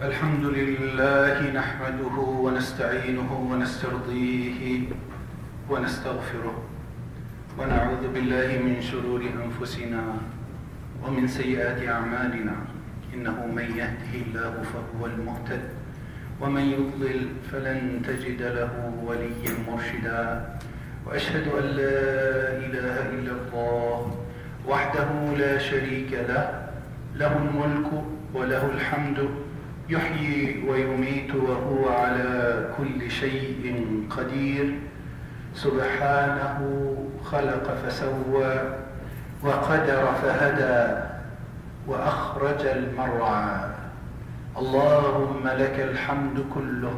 الحمد لله نحمده ونستعينه ونسترضيه ونستغفره ونعوذ بالله من شرور أنفسنا ومن سيئات أعمالنا إنه من يهده الله فهو المهتد ومن يضلل فلن تجد له وليا مرشدا وأشهد أن لا إله إلا الله وحده لا شريك له له الملك وله الحمد يحيي ويميت وهو على كل شيء قدير سبحانه خلق فسوى وقدر فهدى وأخرج المرعى اللهم لك الحمد كله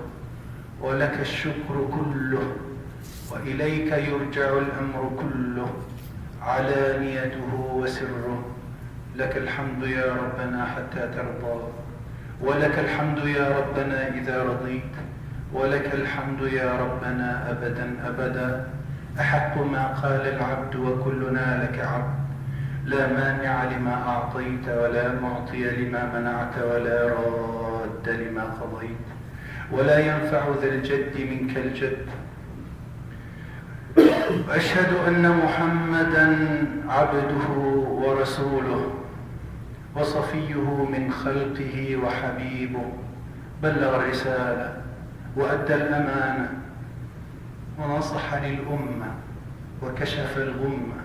ولك الشكر كله وإليك يرجع الأمر كله علانيته وسره لك الحمد يا ربنا حتى ترضى ولك الحمد يا ربنا إذا رضيت ولك الحمد يا ربنا أبدا أبدا أحق ما قال العبد وكلنا لك عبد لا مانع لما أعطيت ولا معطي لما منعت ولا راد لما قضيت ولا ينفع ذا الجد منك الجد أشهد أن محمدا عبده ورسوله وصفيه من خلقه وحبيبه بلغ الرسالة وأدى الأمانة ونصح للأمة وكشف الغمة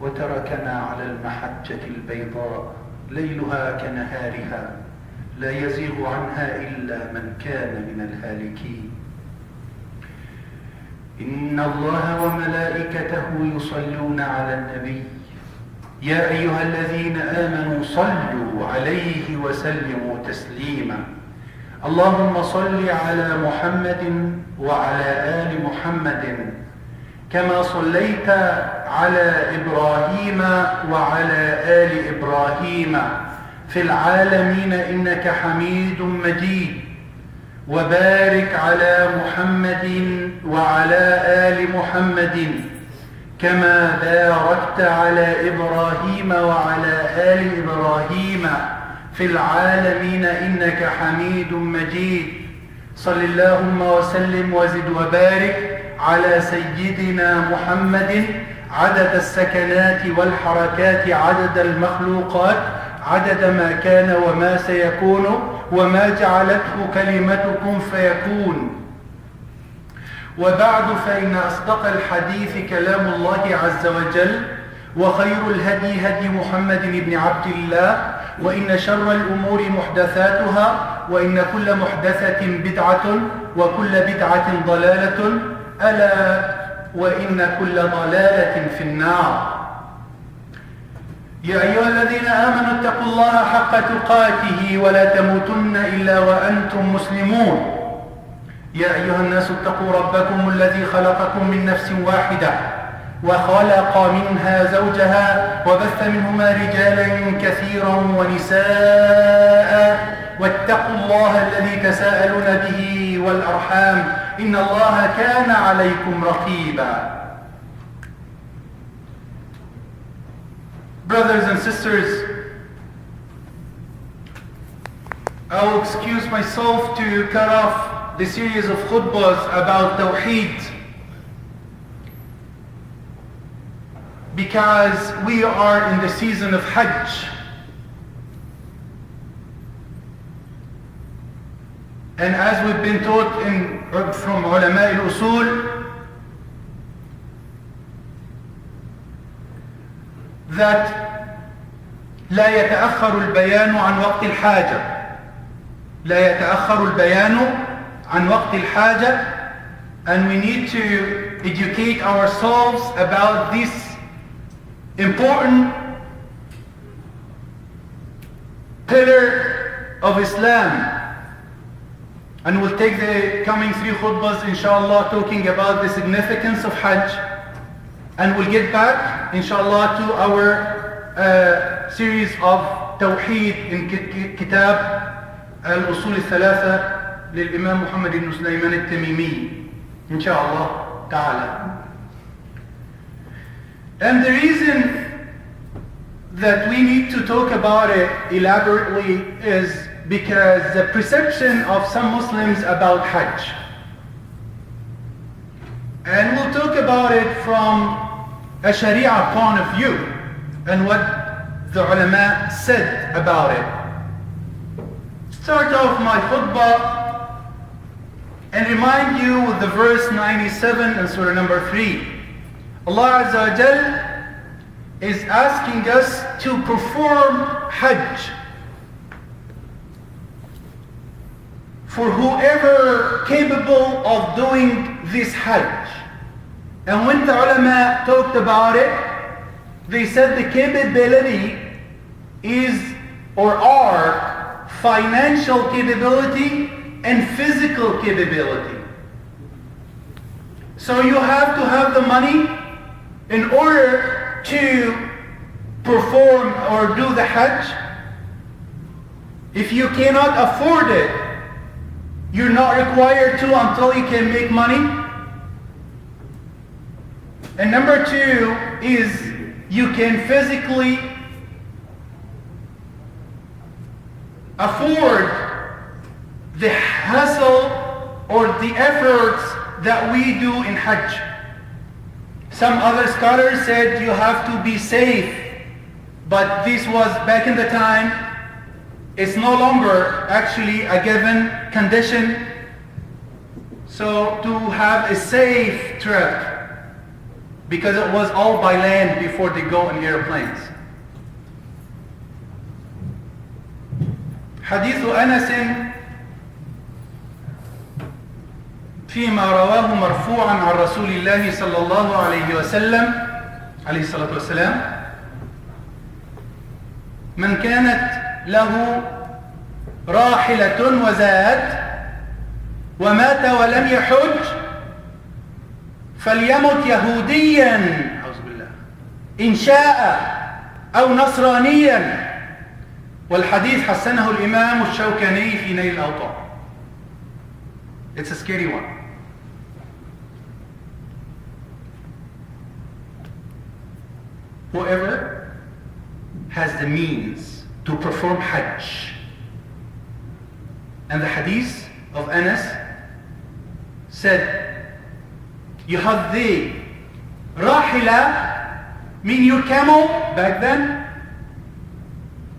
وتركنا على المحجة البيضاء ليلها كنهارها لا يزيغ عنها إلا من كان من الهالكين إن الله وملائكته يصلون على النبي يا أيها الذين آمنوا صلوا عليه وسلموا تسليما اللهم صل على محمد وعلى آل محمد كما صليت على إبراهيم وعلى آل إبراهيم في العالمين إنك حميد مجيد وبارك على محمد وعلى آل محمد كما باركت على إبراهيم وعلى آل إبراهيم في العالمين إنك حميد مجيد صل اللهم وسلم وزد وبارك على سيدنا محمد عدد السكنات والحركات عدد المخلوقات عدد ما كان وما سيكون وما جعلته كلمة كن فيكون وبعد فإن أصدق الحديث كلام الله عز وجل وخير الهدي هدي محمد بن عبد الله وإن شر الأمور محدثاتها وإن كل محدثة بدعة وكل بدعة ضلالة ألا وإن كل ضلالة في النار يا أيها الذين آمنوا اتقوا الله حق تقاته ولا تموتن إلا وأنتم مسلمون يا أيها الناس اتقوا ربكم الذي خلقكم من نفس واحدة وخلق منها زوجها وبث منهما رجالا كثيرا ونساء واتقوا الله الذي تساءلون به والأرحام إن الله كان عليكم رقيبا. Brothers and sisters, I will excuse myself to cut off the series of khutbahs about Tawheed because we are in the season of Hajj. And as we've been taught from ulama al-usul, that لا يتأخر البيان عن وقت الحاجة لا يتأخر البيان عن وقت الحاجة and we need to educate ourselves about this important pillar of Islam. And we'll take the coming 3 khutbahs inshallah talking about the significance of Hajj, and we'll get back inshallah to our series of Tawheed in Kitab al-Usul al-Thalatha للإمام محمد بن سليمان التميمي inshallah ta'ala. And the reason that we need to talk about it elaborately is because the perception of some Muslims about Hajj. And we'll talk about it from a Sharia point of view and what the ulama said about it. Start off my khutbah and remind you with the verse 97 in surah number 3. Allah Azza wa Jal is asking us to perform Hajj for whoever capable of doing this Hajj. And when the ulama talked about it, they said the capability is or are financial capability and physical capability. So you have to have the money in order to perform or do the Hajj. If you cannot afford it, you're not required to until you can make money. And number 2 is you can physically afford the hassle or the efforts that we do in Hajj. Some other scholars said you have to be safe, but this was back in the time. It's no longer actually a given condition. So to have a safe trip, because it was all by land before they go in airplanes. حديث أنس فيما رواه مرفوعا عن رسول الله صلى الله عليه وسلم عليه الصلاة والسلام: من كانت له راحلة وزاد ومات ولم يحج فليمت يهوديا أعوذ بالله إن شاء أو نصرانيا. والحديث حسنه الإمام الشوكاني في نيل الأوطار. It's a scary one. Whoever has the means to perform Hajj. And the hadith of Anas said, you have the rahila, mean your camel back then,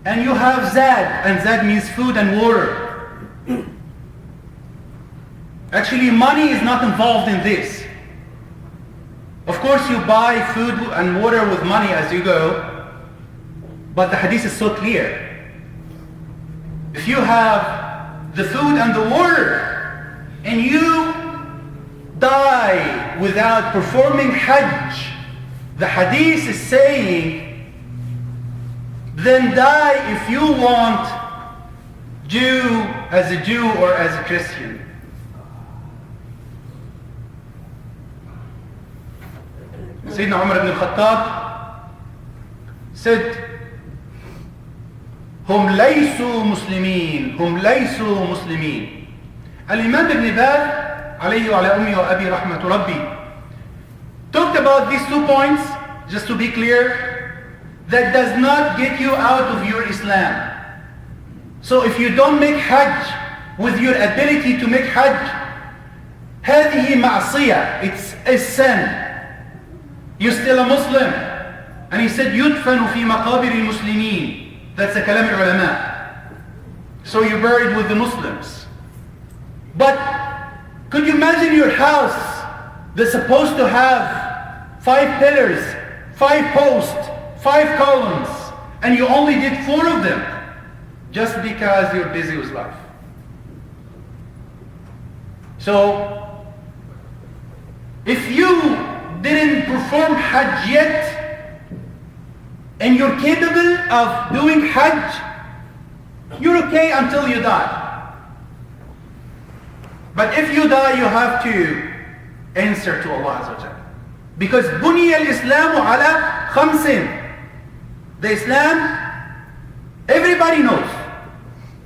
and you have zad, and zad means food and water. Actually, money is not involved in this. Of course, you buy food and water with money as you go, but the hadith is so clear. If you have the food and the water, and you die without performing Hajj, the hadith is saying, then die if you want, Jew as a Jew or as a Christian. Sayyidina Umar ibn al-Khattab said, هم ليسوا مسلمين هم ليسوا مسلمين. Al-Imam ibn Baz عليه وعلى أمي وأبي رحمة ربي talked about these 2 points, just to be clear, that does not get you out of your Islam. So if you don't make Hajj with your ability to make Hajj, هذه معصية, it's a sin. You're still a Muslim. And he said, يدفن في مقابر المسلمين. That's the kalam al-ulama. So you're buried with the Muslims. But could you imagine your house that's supposed to have 5 pillars, 5 posts, 5 columns, and you only did 4 of them just because you're busy with life? So if you didn't perform Hajj yet and you're capable of doing Hajj, you're okay until you die. But if you die, you have to answer to Allah Azza wa Jalla. Because بُنِيَ الْإِسْلَامُ عَلَى خَمْسٍ. The Islam, everybody knows.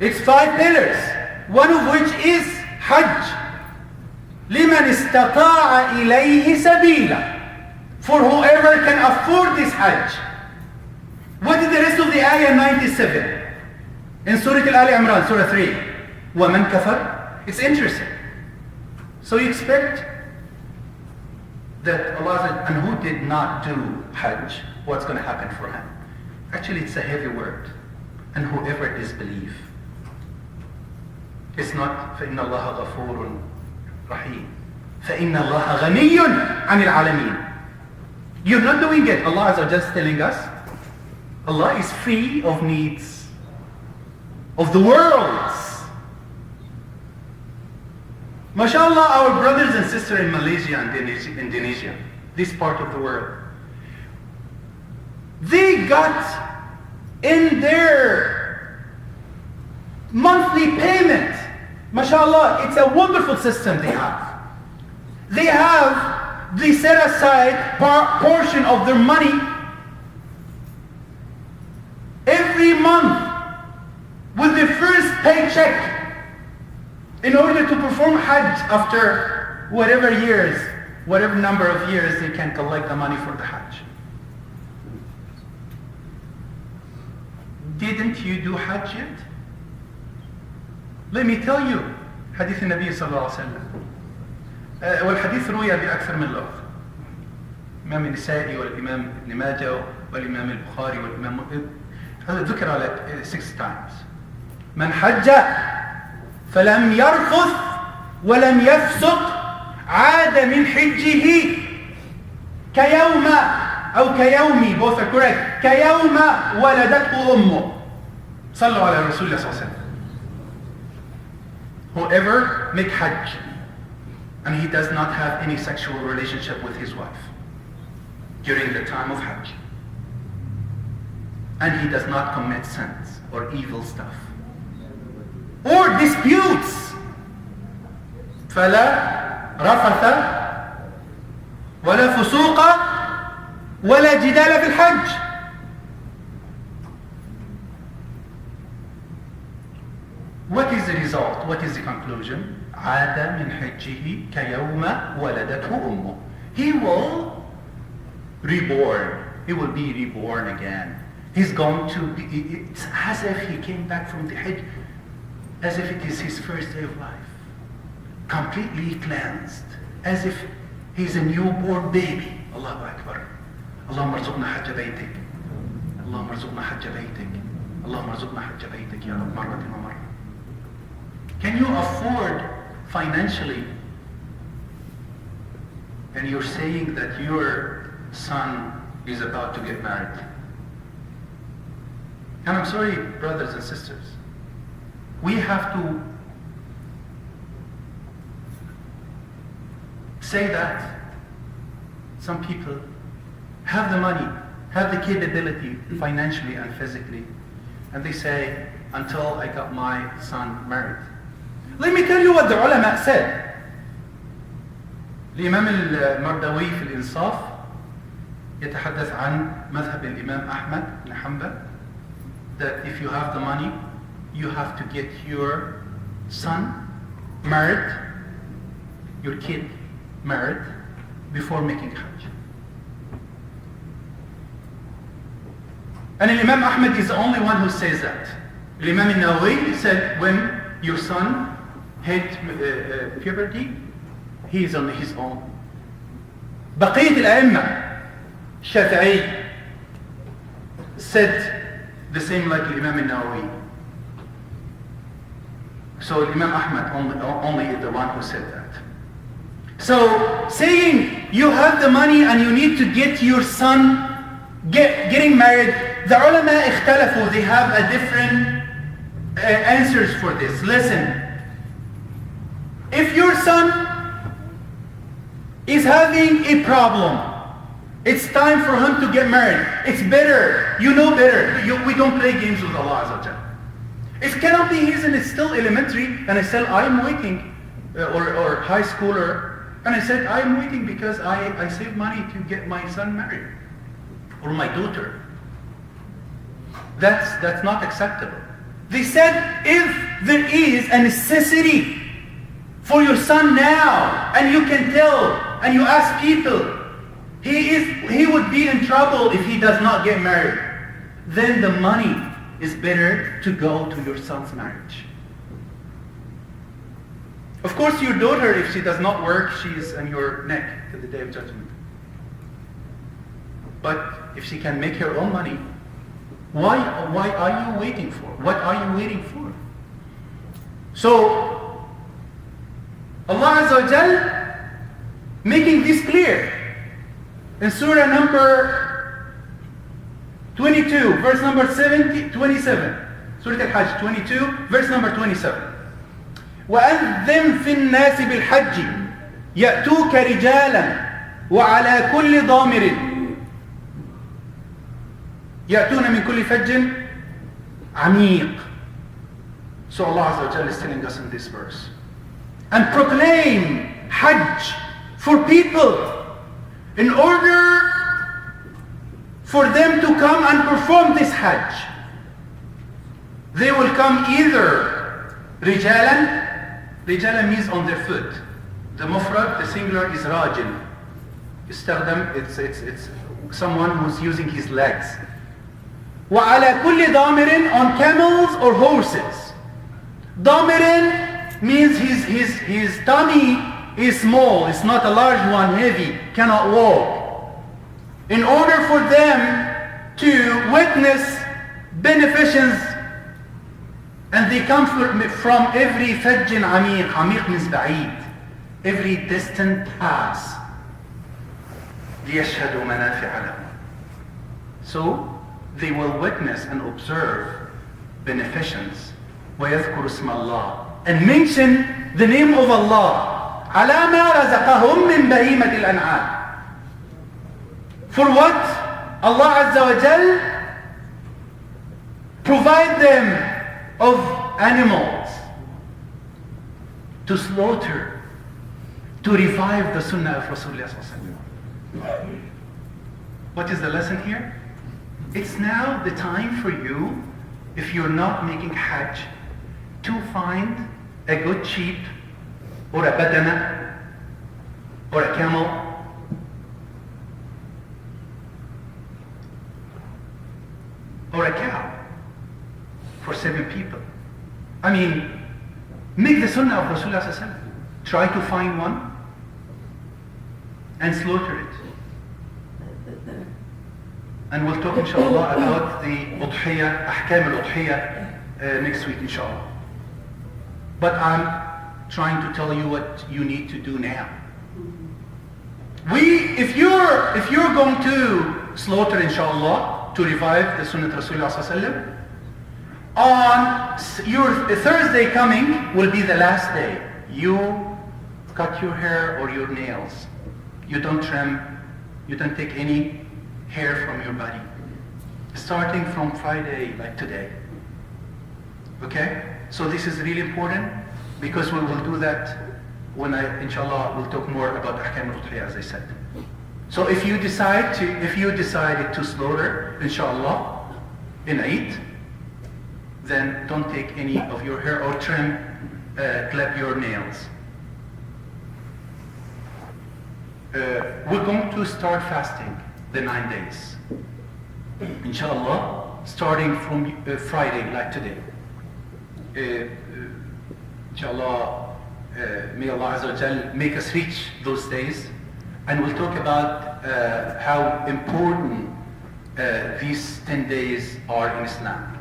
It's 5 pillars, one of which is Hajj. لِمَنْ اسْتَطَاعَ إِلَيْهِ سَبِيلًا. For whoever can afford this Hajj. What is the rest of the ayah 97? In Surah Al Imran, Surah 3. وَمَنْ كَفَرْ. It's interesting. So you expect that Allah said, and who did not do Hajj, what's going to happen for him? Actually, it's a heavy word. And whoever disbelieves. It's not فَإِنَّ اللَّهَ غَفُورٌ رَحِيمٌ فَإِنَّ اللَّهَ غَنِيٌّ عَنِ الْعَالَمِينَ. You're not doing it. Allah is just telling us, Allah is free of needs of the worlds. MashaAllah, our brothers and sisters in Malaysia and Indonesia, this part of the world, they got in their monthly payment, MashaAllah, it's a wonderful system they have. They set aside portion of their money every month with the first paycheck in order to perform Hajj after whatever number of years they can collect the money for the Hajj. Didn't you do Hajj yet? Let me tell you, حديث النبي صلى الله عليه وسلم. والحديث روي بأكثر من لفظ. الإمام النسائي والإمام ابن ماجه والإمام البخاري والإمام هذا ذكر على 6 times. من حج فلم يرفث ولم يفسق عاد من حجه كيوم أو كيومي, both are correct, كيوم ولدته أمه. صلوا على رسول الله صلى الله عليه وسلم. Whoever make Hajj and he does not have any sexual relationship with his wife during the time of Hajj, and he does not commit sins or evil stuff or disputes, فلا رفث ولا فسوق ولا جدال في الحج. What is the result? What is the conclusion? عاد من حجه كيوم ولدته أمه. He will reborn. He will be reborn again. He's going to be, it's as if he came back from the Hajj, as if it is his first day of life. Completely cleansed. As if he's a newborn baby. Allahu Akbar. اللهم ارزقنا حج بيتك. اللهم ارزقنا حج بيتك. اللهم ارزقنا حج بيتك يا رب مرة ومرة. Can you afford financially, and you're saying that your son is about to get married? And I'm sorry, brothers and sisters, we have to say that some people have the money, have the capability financially and physically, and they say, until I got my son married. Let me tell you what the ulama said. الإمام المردوي في الإنصاف يتحدث عن مذهب الإمام أحمد بن حنبل, that if you have the money, you have to get your son married, your kid married, before making Hajj. And Imam Ahmad is the only one who says that. Imam al-Nawawi said when your son hit puberty, he is on his own. بقية الأئمة الشافعي said the same like Imam al-Nawawi. So Imam Ahmad only is the one who said that. So saying you have the money and you need to get your son getting married, the ulama اختلفوا, they have a different answers for this. Listen, if your son is having a problem, it's time for him to get married. It's better, you know better. We don't play games with Allah Azza wa Jal. It cannot be his and it's still elementary, and I said I'm waiting, or high schooler, and I said I'm waiting because I saved money to get my son married, or my daughter. That's not acceptable. They said if there is a necessity for your son now, and you can tell, and you ask people, he would be in trouble if he does not get married. then the money is better to go to your son's marriage. Of course, your daughter, if she does not work, she is on your neck to the day of judgment. But if she can make her own money, why are you waiting for? What are you waiting for? So, Allah Azza wa Jal making this clear in Surah number 22, verse number 27. Surah Al-Hajj 22, verse number 27. وَأَذِّمْ فِي النَّاسِ بِالْحَجِّ يَأْتُوكَ رِجَالًا وَعَلَى كُلِّ ضَامِرٍ يأتون من كل فج عميق. So Allah Azza wa Jalla is telling us in this verse. And proclaim Hajj for people in order for them to come and perform this Hajj. They will come either Rijalan means on their foot. The mufrad, the singular is rajil. It's someone who's using his legs. وَعَلَى كُلِّ ضَامِرٍ on camels or horses. Damirin means his tummy is small, it's not a large one, heavy, cannot walk. In order for them to witness beneficence, and they come from every fajjin amiq. Amiq means ba'id, every distant pass. لِيَشْهَدُوا مَنَافِعَ لَهُمْ. So they will witness and observe beneficence. وَيَذْكُرُ اسْمَ اللَّهِ and mention the name of Allah. عَلَى مَا رَزَقَهُمْ مِنْ بَهِيمَةِ الْأَنْعَامِ. For what Allah Azza wa Jal provide them of animals to slaughter, to revive the sunnah of Rasulullah. What is the lesson here? It's now the time for you, if you're not making Hajj, to find a good sheep or a badana or a camel or a cow for 7 people. I mean, make the sunnah of Rasulullah. Try to find one and slaughter it. And we'll talk inshallah about the udhiyah, ahkam al-udhiyah next week inshallah. But I'm trying to tell you what you need to do now. If you're going to slaughter inshallah to revive the sunnah of Rasulullah, on your Thursday coming will be the last day. You cut your hair or your nails. You don't trim, you don't take any hair from your body. Starting from Friday, like today. Okay? So this is really important because we will do that when inshallah, we'll talk more about ahkam al-udhiyah as I said. So if you decided to slaughter, inshallah, in Eid, then don't take any of your hair or trim, clip your nails. We're going to start fasting the 9 days. Inshallah, starting from Friday, like today. Inshallah, may Allah Azza wa Jal make us reach those days. And we'll talk about how important these 10 days are in Islam.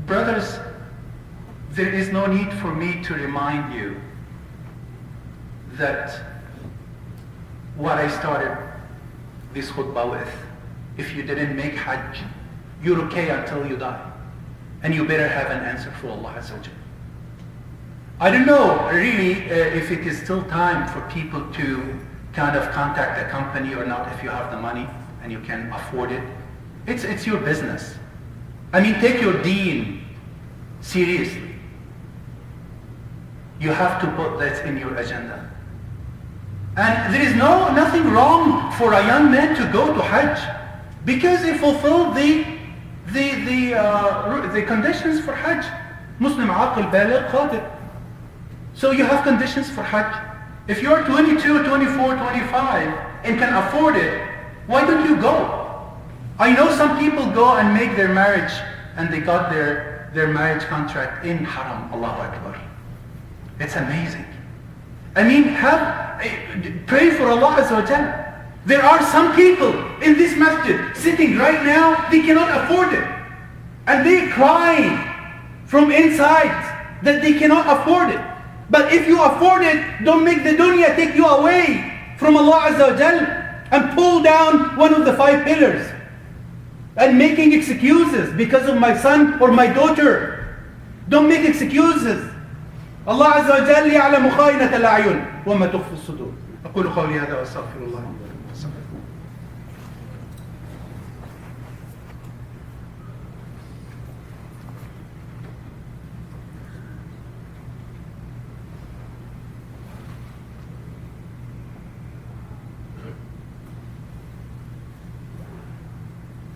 Brothers, there is no need for me to remind you that what I started this khutbah with, if you didn't make Hajj, you're okay until you die. And you better have an answer for Allah Azza wa Jal. I don't know really if it is still time for people to kind of contact a company or not if you have the money and you can afford it. It's your business. I mean, take your deen seriously. You have to put that in your agenda. And there is nothing wrong for a young man to go to Hajj because he fulfilled the conditions for Hajj. Muslim aqil baligh qadir. So you have conditions for Hajj. If you're 22, 24, 25 and can afford it, why don't you go? I know some people go and make their marriage and they got their marriage contract in haram. Allahu Akbar. It's amazing. I mean, pray for Allah Azza wa Jal. There are some people in this masjid sitting right now, they cannot afford it. And they're crying from inside that they cannot afford it. But if you afford it, don't make the dunya take you away from Allah Azza wa Jal and pull down one of the 5 pillars. And making excuses because of my son or my daughter. Don't make excuses. الله عز وجل يعلم خائنة الأعين وما تخفي الصدور. أقول قولي هذا وأستغفر الله.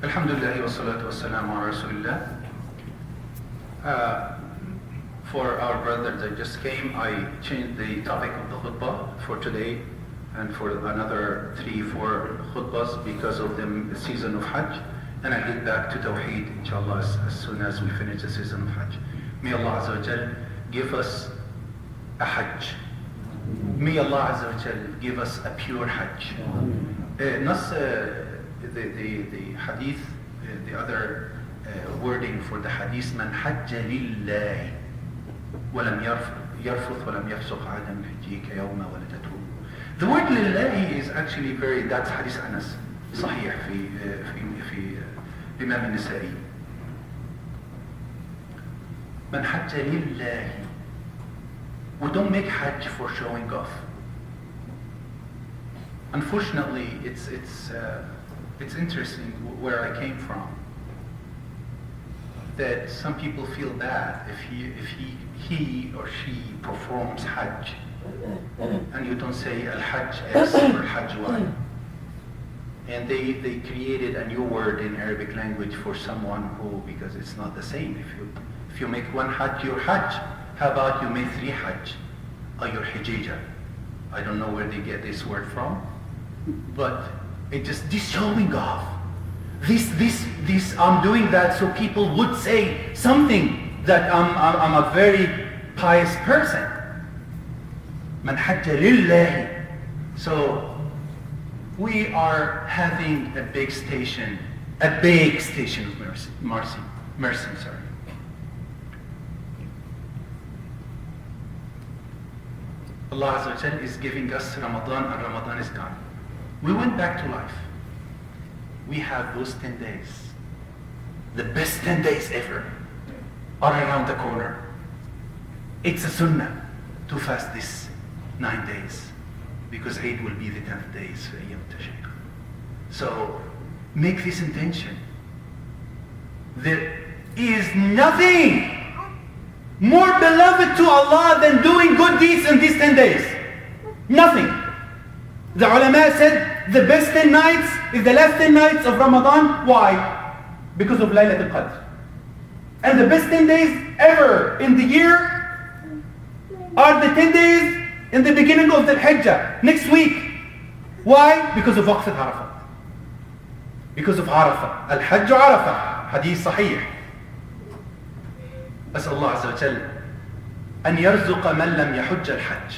الحمد لله والصلاة والسلام على رسول الله. For our brother that just came, I changed the topic of the khutbah for today and for another 3-4 khutbahs because of the season of Hajj. And I get back to Tawheed, inshallah, as soon as we finish the season of Hajj. May Allah Azza wa Jal give us a Hajj. May Allah Azza wa Jal give us a pure Hajj. The hadith, the other wording for the hadith, man hajja lillahi ولم يرفث ولم يفسق عاد من حجه كيوم ولدته. The word lillahi is actually that's hadith Anas صحيح في الإمام النسائي. من حج لله. We don't make hajj for showing off. Unfortunately, it's interesting where I came from, that some people feel bad if he or she performs Hajj and you don't say Al-Hajj X or Hajj Y. And they created a new word in Arabic language for someone who, because it's not the same. If you make one Hajj, your Hajj. How about you make 3 Hajj? Or your Hijjah. I don't know where they get this word from, but it just this showing off. This I'm doing that so people would say something that I'm a very pious person. Man hajja lillahi. So we are having a big station of mercy. Allah Azza wa Jal is giving us Ramadan and Ramadan is gone. We went back to life. We have those 10 days. The best 10 days ever are around the corner. It's a sunnah to fast this 9 days because Eid will be the 10th days for Yom Tashriq. So make this intention. There is nothing more beloved to Allah than doing good deeds in these 10 days. Nothing. The ulama said the best 10 nights is the last 10 nights of Ramadan. Why? Because of Laylat al-Qadr. And the best 10 days ever in the year are the 10 days in the beginning of the Hijjah, next week. Why? Because of Waqf al-Arafah. Because of Arafah. Al-Hajj Arafah. Hadith Sahih. أسأل الله عز وجل أن يرزق من لم يحج الحج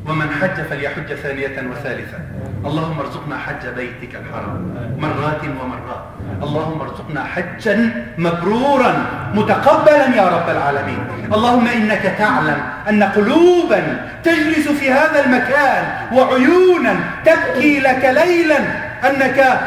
ومن حج فليحج ثانية وثالثة. اللهم ارزقنا حج بيتك الحرام مرات ومرات. اللهم ارزقنا حجا مبرورا متقبلا يا رب العالمين. اللهم إنك تعلم أن قلوبا تجلس في هذا المكان وعيونا تبكي لك ليلا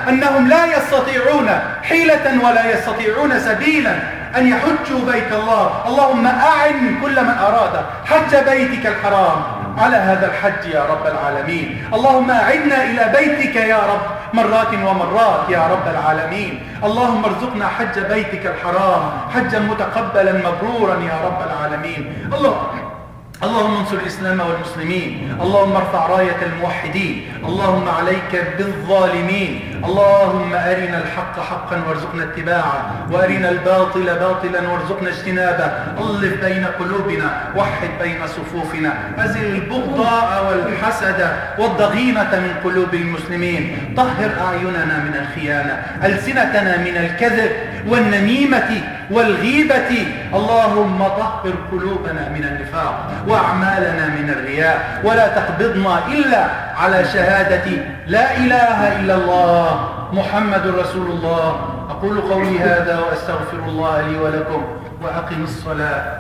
أنهم لا يستطيعون حيلة ولا يستطيعون سبيلا أن يحجوا بيت الله. اللهم أعن كل من أراد حج بيتك الحرام على هذا الحج يا رب العالمين. اللهم أعنا إلى بيتك يا رب مرات ومرات يا رب العالمين. اللهم ارزقنا حج بيتك الحرام حجا متقبلا مبرورا يا رب العالمين. اللهم انصر الإسلام والمسلمين، اللهم ارفع راية الموحدين، اللهم عليك بالظالمين، اللهم أرنا الحق حقا وارزقنا اتباعه، وأرنا الباطل باطلا وارزقنا اجتنابه، ألف بين قلوبنا، وحد بين صفوفنا، أزل البغضاء والحسد والضغينة من قلوب المسلمين، طهر أعيننا من الخيانة، ألسنتنا من الكذب والنميمة والغيبة، اللهم طهر قلوبنا من النفاق وأعمالنا من الرياء، ولا تقبضنا إلا على شهادة لا إله إلا الله محمد رسول الله. أقول قولي هذا وأستغفر الله لي ولكم، وأقم الصلاة.